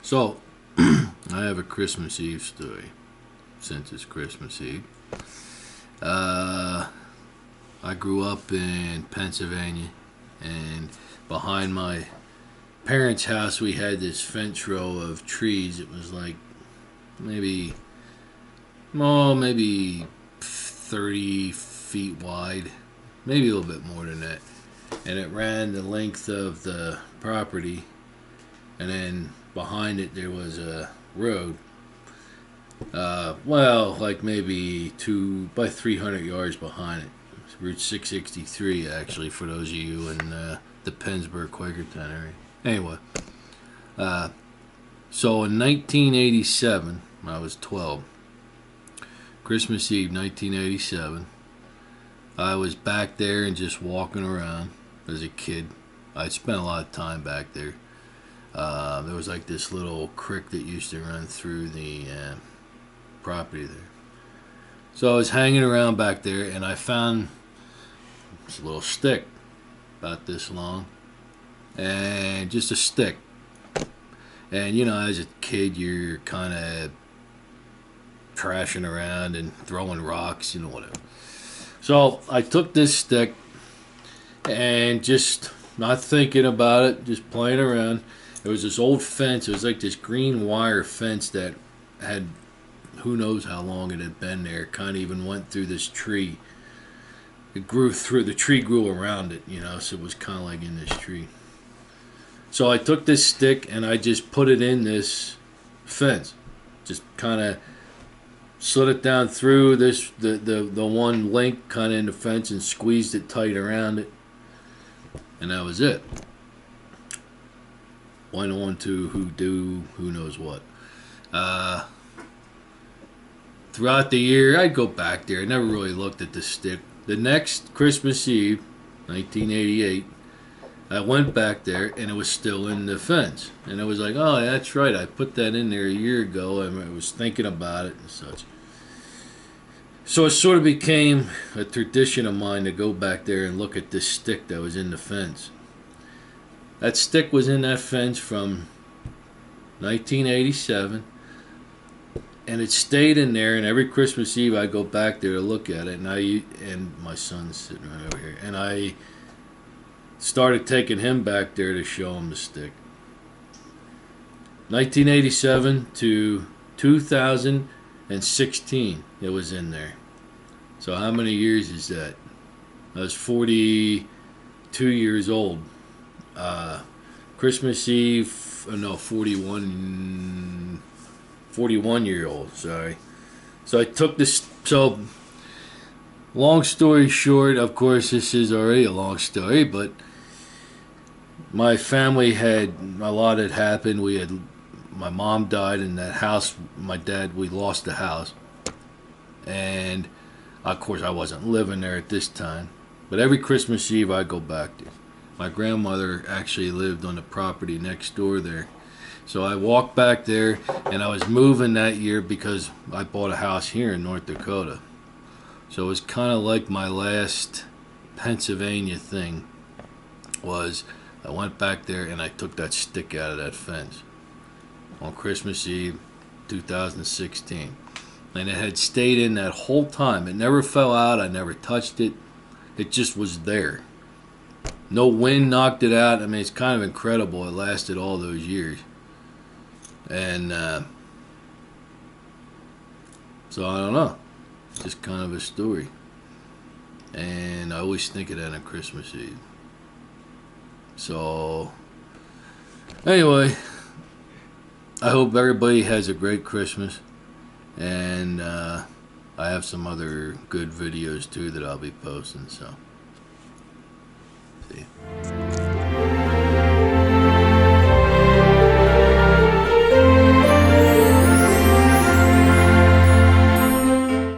So, I have a Christmas Eve story since it's Christmas Eve. Uh, I grew up in Pennsylvania, and behind my parents' house, we had this fence row of trees. It was like maybe, maybe 30 feet wide, maybe a little bit more than that. And it ran the length of the property, and then behind it there was a road. Like maybe 300 yards behind it. It's Route 663, actually, for those of you in the Pennsburg Quakertown area. Anyway, so in 1987, I was 12. Christmas Eve, 1987. I was back there and just walking around as a kid. I spent a lot of time back there. There was like this little creek that used to run through the property there. So I was hanging around back there, and I found this little stick about this long, and just a stick. And you know, as a kid, you're kind of trashing around and throwing rocks, whatever. So I took this stick and just not thinking about it, just playing around. There was this old fence. It was like this green wire fence that had, who knows how long it had been there. It kind of even went through this tree. It grew through, the tree grew around it, so it was kind of like in this tree. So I took this stick and I just put it in this fence. Just kind of slid it down through the one link kind of in the fence and squeezed it tight around it. And that was it. Went on to who knows what. Throughout the year, I'd go back there. I never really looked at the stick. The next Christmas Eve, 1988, I went back there and it was still in the fence. And I was like, oh, that's right. I put that in there a year ago. I was thinking about it and such. So it sort of became a tradition of mine to go back there and look at this stick that was in the fence. That stick was in that fence from 1987, and it stayed in there. And every Christmas Eve, I go back there to look at it, and my son's sitting right over here, and I started taking him back there to show him the stick. 1987 to 2016, it was in there. So how many years is that? I was 42 years old. Christmas Eve, 41 year old, sorry. So I took this, so long story short, of course this is already a long story, but my family had, a lot had happened. My mom died in that house, my dad, we lost the house. And of course I wasn't living there at this time, but every Christmas Eve I go back there. My grandmother actually lived on the property next door there. So I walked back there, and I was moving that year because I bought a house here in North Dakota. So it was kind of like my last Pennsylvania thing was I went back there and I took that stick out of that fence on Christmas Eve 2016. And it had stayed in that whole time. It never fell out. I never touched it. It just was there. No wind knocked it out. I mean, it's kind of incredible. It lasted all those years. And so I don't know. Just kind of a story. And I always think of that on Christmas Eve. So anyway, I hope everybody has a great Christmas. And I have some other good videos too that I'll be posting. So see ya.